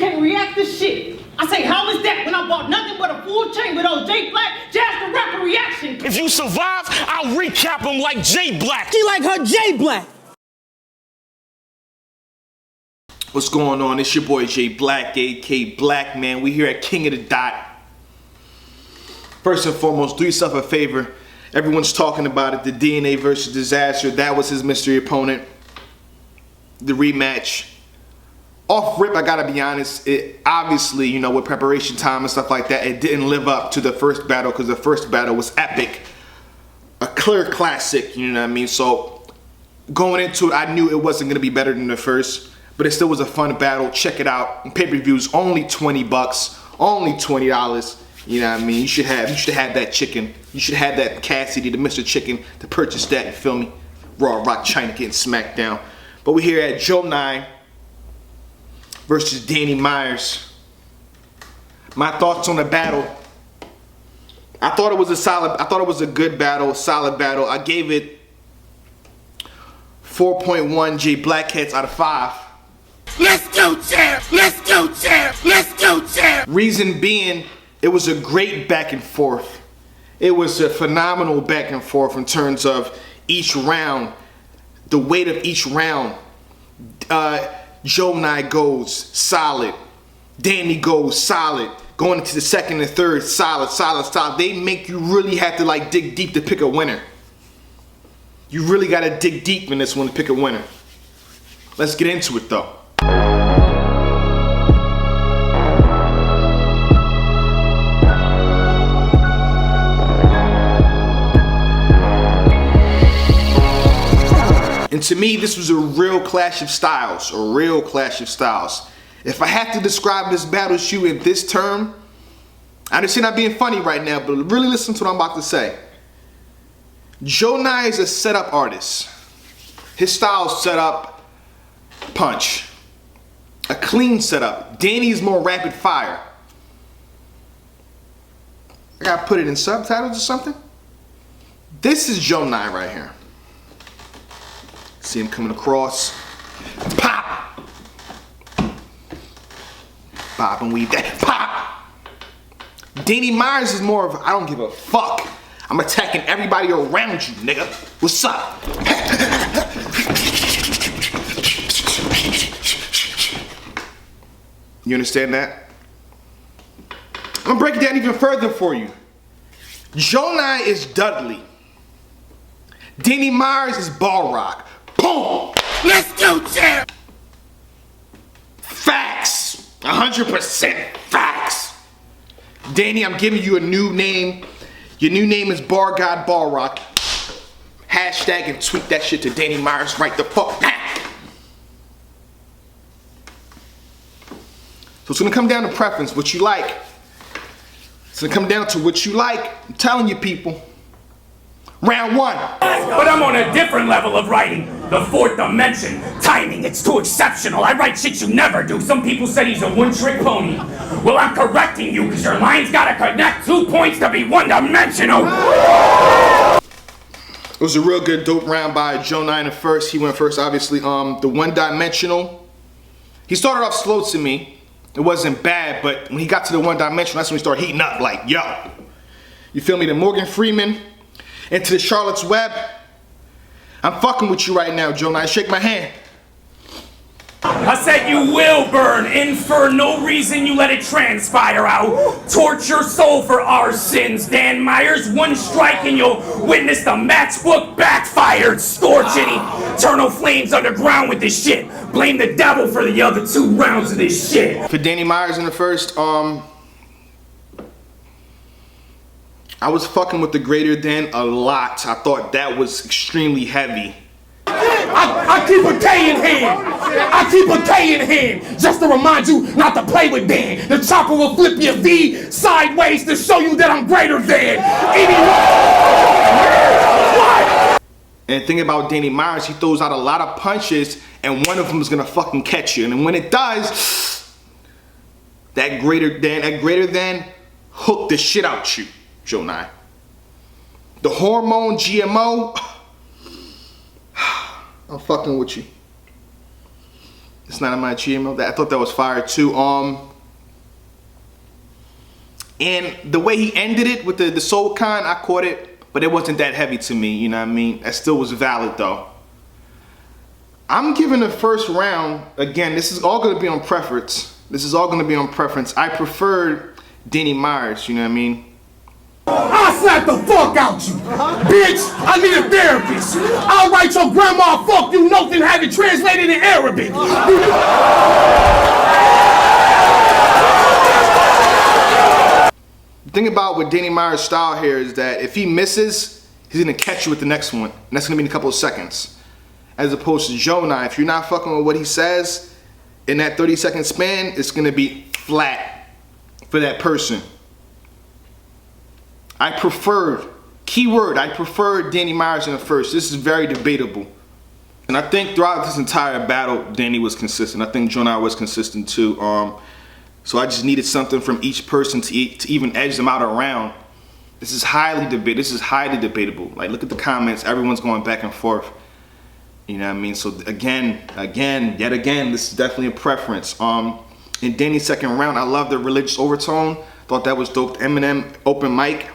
can't react to shit. I say, how is that when I bought nothing but a full chain with old J Black, just the rapper reaction? If you survive, I'll recap him like J Black. She like her J Black. What's going on? It's your boy J Black, aka Black Man. We here at King of the Dot. First and foremost, do yourself a favor. Everyone's talking about it. The DNA versus Disaster. That was his mystery opponent. The rematch. Off rip, I gotta be honest. It obviously, you know, with preparation time and stuff like that, it didn't live up to the first battle because the first battle was epic. A clear classic, you know what I mean? So going into it, I knew it wasn't gonna be better than the first, but it still was a fun battle. Check it out. Pay-per-views only 20 bucks, only $20. You know what I mean? You should have that chicken. You should have that Cassidy, the Mr. Chicken, to purchase that, you feel me? Raw Rock China getting smacked down. But we're here at Gjonaj versus Danny Myers. My thoughts on the battle. I thought it was a good battle, solid battle. I gave it 4.1 J Blackheads out of 5. Let's go, champ! Let's go, champ! Let's go, champ! Reason being, it was a great back and forth. It was a phenomenal back and forth in terms of each round, the weight of each round. Gjonaj goes solid. Danny goes solid. Going into the second and third, solid. They make you really have to like dig deep to pick a winner. You really got to dig deep in this one to pick a winner. Let's get into it though. And to me, this was a real clash of styles, If I had to describe this battle to you in this term, I understand I'm being funny right now, but really listen to what I'm about to say. Gjonaj is a setup artist. His style is setup, punch. A clean setup. Danny is more rapid fire. I gotta put it in subtitles or something. This is Gjonaj right here. See him coming across. Pop! Pop and weave that. Pop! Danny Myers is more of, I don't give a fuck. I'm attacking everybody around you, nigga. What's up? You understand that? I'm gonna break it down even further for you. Gjonaj is Dudley. Danny Myers is Balrog. Boom! Let's go, champ! Facts! 100% facts! Danny, I'm giving you a new name. Your new name is Bar God Balrog. Hashtag and tweet that shit to Danny Myers right the fuck now. So it's gonna come down to preference, what you like. It's gonna come down to what you like. I'm telling you people. Round one. But I'm on a different level of writing. The fourth dimension. Timing, it's too exceptional. I write shit you never do. Some people said he's a one-trick pony. Well, I'm correcting you because your line's gotta connect 2 points to be one-dimensional. It was a real good dope round by Gjonaj in the first. He went first, obviously. The one-dimensional. He started off slow to me. It wasn't bad, but when he got to the one-dimensional, that's when he started heating up. Like, yo. You feel me? The Morgan Freeman into the Charlotte's Web. I'm fucking with you right now, Gjonaj. Shake my hand. I said you will burn, and for no reason you let it transpire. I'll torch your soul for our sins, Dan Myers. One strike and you'll witness the matchbook backfired. Scorch any eternal flames underground with this shit. Blame the devil for the other 2 rounds of this shit. For Danny Myers in the first, I was fucking with the greater than a lot. I thought that was extremely heavy. I keep a K in hand. I keep a K in hand. Just to remind you not to play with Dan. The chopper will flip your V sideways to show you that I'm greater than anyone. And the thing about Danny Myers, he throws out a lot of punches and one of them is gonna fucking catch you. And when it does, that greater than hook the shit out you, Gjonaj. The hormone GMO, I'm fucking with you. It's not in my GMO. I thought that was fire too. And the way he ended it with the soul con, I caught it, but it wasn't that heavy to me, you know what I mean? That still was valid though. I'm giving the first round, again, this is all gonna be on preference. I preferred Danny Myers, you know what I mean? I'll slap the fuck out you. Bitch, I need a therapist. I'll write your grandma fuck you note and have it translated in Arabic. The thing about with Danny Myers' style here is that if he misses, he's gonna catch you with the next one. And that's gonna be in a couple of seconds. As opposed to Gjonaj, if you're not fucking with what he says in that 30-second span, it's gonna be flat for that person. I preferred Danny Myers in the first. This is very debatable. And I think throughout this entire battle, Danny was consistent. I think Gjonaj was consistent too. So I just needed something from each person to even edge them out a round. This is highly debatable. Like, look at the comments. Everyone's going back and forth. You know what I mean? So yet again, this is definitely a preference. In Danny's second round, I love the religious overtone. Thought that was dope. Eminem open mic.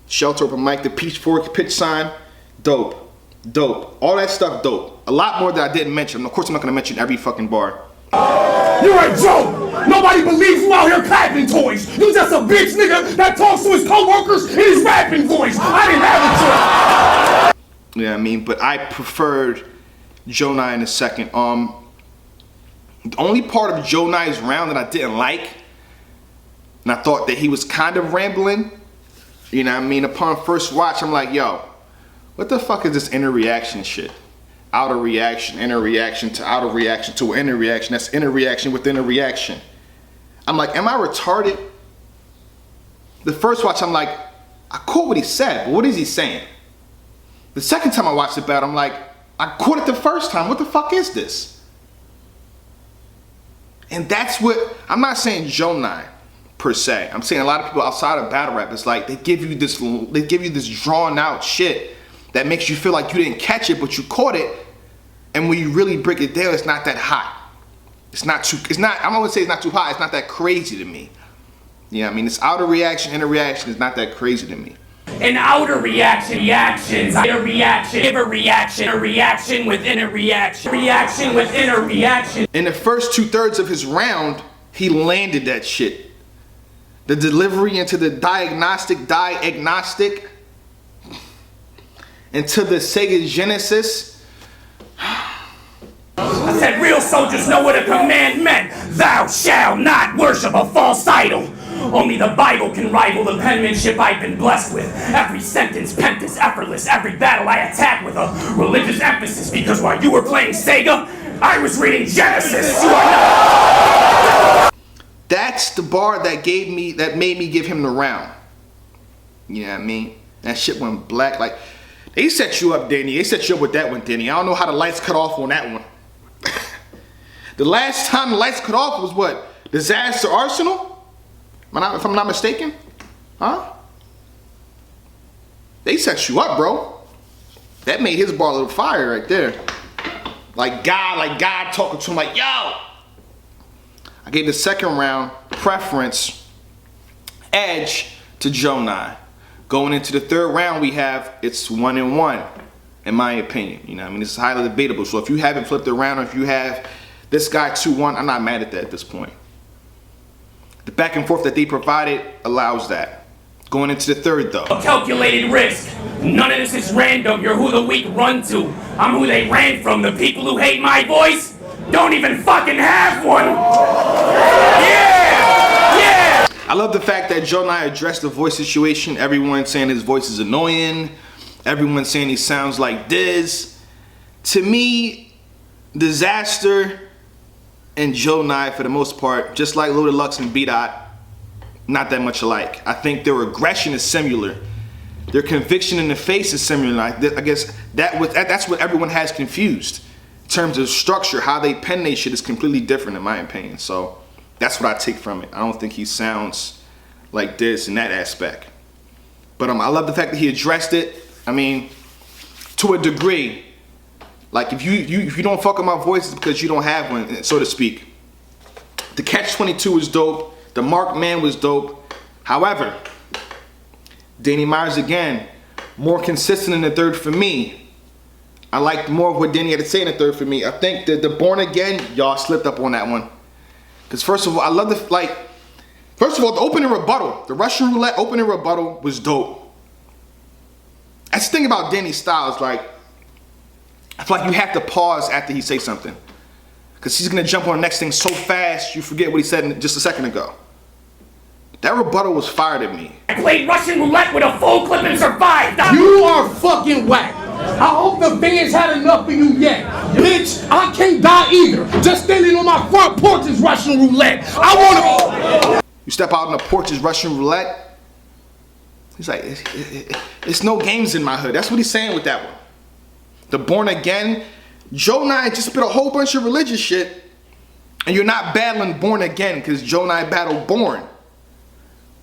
Shelter open mic. The pitchfork pitch sign. Dope. All that stuff dope. A lot more that I didn't mention. Of course, I'm not going to mention every fucking bar. You're a joke! Nobody believes you out here clapping toys! You just a bitch nigga that talks to his co-workers in his rapping voice! I didn't have a choice! You know what I mean? But I preferred Gjonaj in the second. The only part of Gjonaj's round that I didn't like, and I thought that he was kind of rambling, you know what I mean? Upon first watch, I'm like, yo, what the fuck is this inner reaction shit? Outer reaction, inner reaction to outer reaction to inner reaction. That's inner reaction within a reaction. I'm like, am I retarded? The first watch, I'm like, I caught what he said, but what is he saying? The second time I watched the battle, I'm like, I caught it the first time. What the fuck is this? And that's what, I'm not saying Gjonaj per se. I'm saying a lot of people outside of battle rap, it's like they give you this drawn out shit that makes you feel like you didn't catch it, but you caught it. And when you really break it down, it's not that hot. I'm always say it's not too hot. It's not that crazy to me. You know what I mean? This outer reaction, inner reaction is not that crazy to me. An outer reaction, reactions, inner reaction, give a reaction within a reaction within a reaction. In the first 2/3 of his round, he landed that shit. The delivery into the diagnostic, into the Sega Genesis. I said real soldiers know what a command meant. Thou shalt not worship a false idol. Only the Bible can rival the penmanship I've been blessed with. Every sentence pent is effortless. Every battle I attack with a religious emphasis. Because while you were playing Sega, I was reading Genesis. You are not. That's the bar that made me give him the round. You know what I mean? That shit went black. Like, they set you up, Danny. They set you up with that one, Danny. I don't know how the lights cut off on that one. The last time the lights cut off was what? Disaster Arsenal? If I'm not mistaken? Huh? They set you up, bro. That made his bar a little fire right there. Like God talking to him like, yo! I gave the second round preference, edge to Gjonaj. Going into the third round, it's 1-1, in my opinion. You know what I mean? It's highly debatable. So if you haven't flipped it around, or if you have this guy 2-1, I'm not mad at that at this point. The back and forth that they provided allows that. Going into the third though. Calculated risk. None of this is random. You're who the weak run to. I'm who they ran from. The people who hate my voice don't even fucking have one. Yeah! I love the fact that Gjonaj addressed the voice situation. Everyone saying his voice is annoying. Everyone saying he sounds like this. To me, Disaster and Gjonaj, for the most part, just like Loaded Lux and B-Dot, not that much alike. I think their aggression is similar. Their conviction in the face is similar. I guess that's what everyone has confused. In terms of structure, how they pen their shit is completely different in my opinion. So that's what I take from it. I don't think he sounds like this in that aspect. But I love the fact that he addressed it. I mean, to a degree. Like if you don't fuck with my voice, it's because you don't have one, so to speak. The Catch-22 was dope. The Mark Man was dope. However, Danny Myers again, more consistent in the third for me. I liked more of what Danny had to say in the third for me. I think that the Born Again, y'all slipped up on that one. Because first of all, I love the, first of all, the opening rebuttal, the Russian roulette opening rebuttal was dope. That's the thing about Danny's style is like, I feel like you have to pause after he says something. Because he's going to jump on the next thing so fast, you forget what he said just a second ago. That rebuttal was fired at me. I played Russian roulette with a full clip and survived. You are fucking whack. I hope the fans had enough of you yet. Bitch, I can't die either. Just standing on my front porch is Russian roulette. I wanna... You step out on the porch is Russian roulette? He's like, it's no games in my hood. That's what he's saying with that one. The Born Again, Gjonaj just spit a whole bunch of religious shit, and you're not battling Born Again because Gjonaj battled Born.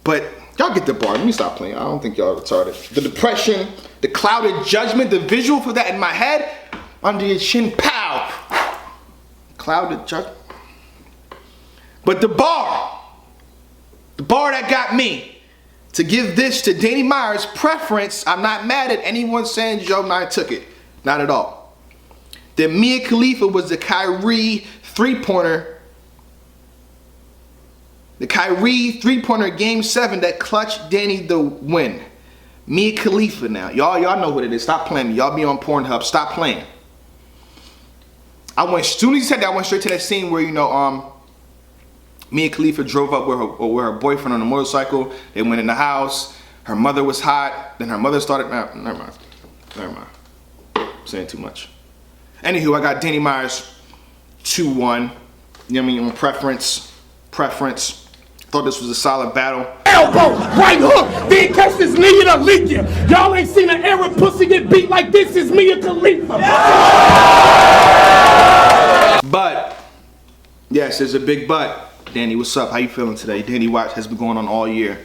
But y'all get the bar. Let me stop playing. I don't think y'all are retarded. The depression, the clouded judgment, the visual for that in my head, under your chin, pow. Clouded judgment. But the bar that got me to give this to Danny Myers preference, I'm not mad at anyone saying Gjonaj took it. Not at all. The Mia Khalifa was the Kyrie three-pointer. The Kyrie three-pointer game 7 that clutched Danny the win. Mia Khalifa now. Y'all know what it is. Stop playing me. Y'all be on Pornhub. Stop playing. As soon as he said that, I went straight to that scene where, Mia Khalifa drove up with her boyfriend on a motorcycle. They went in the house. Her mother was hot. Then her mother started, never mind. I'm saying too much. Anywho, I got Danny Myers 2-1. You know what I mean? On preference. Thought this was a solid battle. Elbow, right hook, then catch this knee in a leak you. Y'all ain't seen an Arab pussy get beat like this is Mia Khalifa. But, yes, there's a big but. Danny, what's up? How you feeling today? Danny Watch has been going on all year.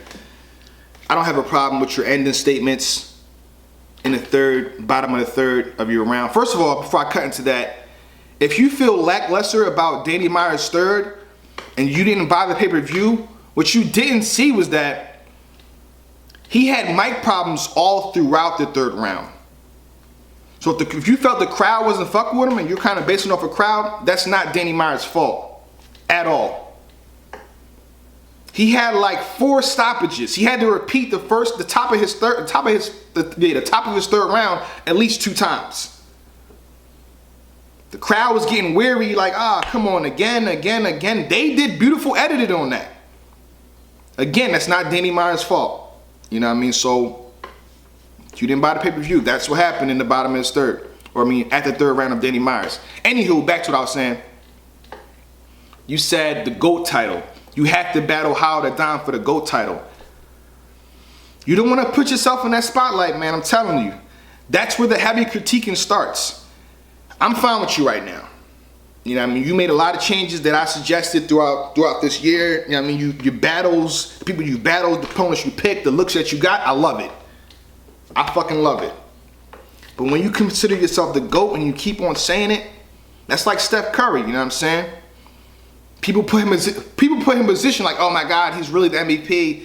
I don't have a problem with your ending statements in the bottom of the third of your round. First of all, before I cut into that, if you feel lackluster about Danny Myers' third, and you didn't buy the pay-per-view, what you didn't see was that he had mic problems all throughout the third round. So if you felt the crowd wasn't fucking with him and you're kind of basing off a crowd, that's not Danny Myers' fault at all. He had like 4 stoppages. He had to repeat the top of his third round at least 2 times. The crowd was getting weary, like, come on, again. They did beautiful edited on that. Again, that's not Danny Myers' fault. You know what I mean? So, you didn't buy the pay-per-view. That's what happened in the bottom of his third. At the third round of Danny Myers. Anywho, back to what I was saying. You said the GOAT title. You have to battle Howard or Don for the GOAT title. You don't want to put yourself in that spotlight, man. I'm telling you. That's where the heavy critiquing starts. I'm fine with you right now. You know what I mean? You made a lot of changes that I suggested throughout this year. You know what I mean? Your battles, the people you battled, the opponents you picked, the looks that you got, I love it. I fucking love it. But when you consider yourself the GOAT and you keep on saying it, that's like Steph Curry, you know what I'm saying? People put him in position like, oh my God, he's really the MVP.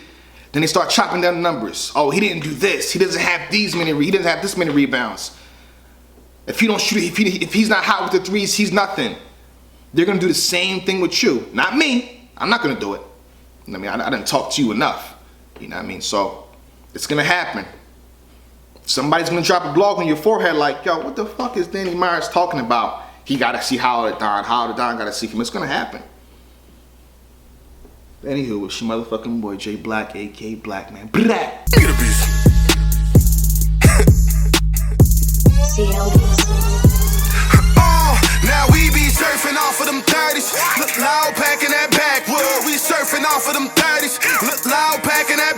Then they start chopping down the numbers. Oh, he didn't do this. He doesn't have he doesn't have this many rebounds. If he don't shoot, if he's not hot with the threes, he's nothing. They're gonna do the same thing with you. Not me. I'm not gonna do it. I mean, I didn't talk to you enough. You know what I mean? So it's gonna happen. Somebody's gonna drop a blog on your forehead like, yo, what the fuck is Danny Myers talking about? He gotta see Howard or Don. Howard or Don gotta see him. It's gonna happen. Anywho, it's your motherfucking boy J Black, aka Black Man. Black. Now we be surfing off of them 30s. Look loud, packing that backwood. We surfing off of them 30s. Look loud, packing that